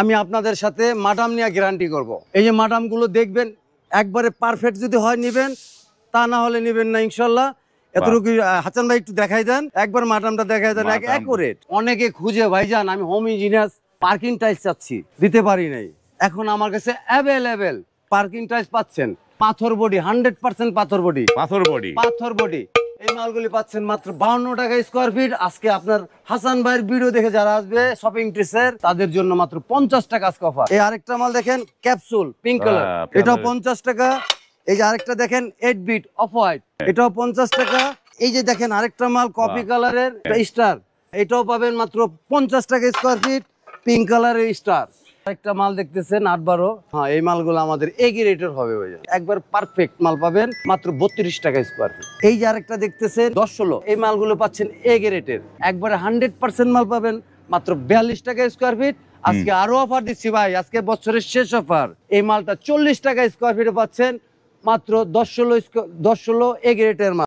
আমি আপনাদের সাথে মাডাম নিয়ে গ্যারান্টি করব। এই যে মাডামগুলো দেখবেন একবারে পারফেক্ট যদি হয় নেবেন, তা না হলে নেবেন না ইনশাল্লাহ। এতটুকু হাসান ভাই একটু দেখাই দেন, একবার মাডামটা দেখাই দেন, অ্যাকুরেট। অনেকে খুঁজে ভাইজান আমি হোম ইঞ্জিনিয়ার পার্কিং টাইলস চাচ্ছি, দিতে পারি নাই। এখন আমার কাছে অ্যাভেলেবেল পার্কিং টাইলস পাচ্ছেন, পাথর বডি, 100% পাথর বডি, পাথর বডি। এই মালগুলি পাচ্ছেন মাত্র 52 টাকা স্কোয়ার ফিট। আজকে আপনার হাসান ভাইয়ের ভিডিও দেখে যারা আসবে শপিং ট্রিসের, তাদের জন্য মাত্র 50 টাকা আজকে অফার। এই আরেকটা মাল দেখেন ক্যাপসুল পিঙ্ক কালার, এটাও 50 টাকা। এই যে আরেকটা দেখেন 8 বিট অফ হোয়াইট, এটাও 50 টাকা। এই যে দেখেন আরেকটা মাল কফি কালারের স্টার, এটাও পাবেন মাত্র 50 টাকা স্কোয়ার ফিট, পিঙ্ক কালারের স্টার। একটা মাল দেখতেছেন 8-12, হ্যাঁ এই মালগুলো আমাদের এগি রেটের হবে, একবার পারফেক্ট মাল পাবেন মাত্র 32 টাকা স্কোয়ার ফিট। এই যে আরেকটা দেখতেছেন 10-16, এই মালগুলো পাচ্ছেন এগি রেটের, একবারে 100% মাল পাবেন মাত্র 42 টাকা স্কোয়ার ফিট। আজকে আরো অফার দিচ্ছি ভাই, আজকে বছরের শেষ অফার। এই মালটা 40 টাকা স্কোয়ার ফিটে পাচ্ছেন মাত্র 10-16 এগি রেটের মাল।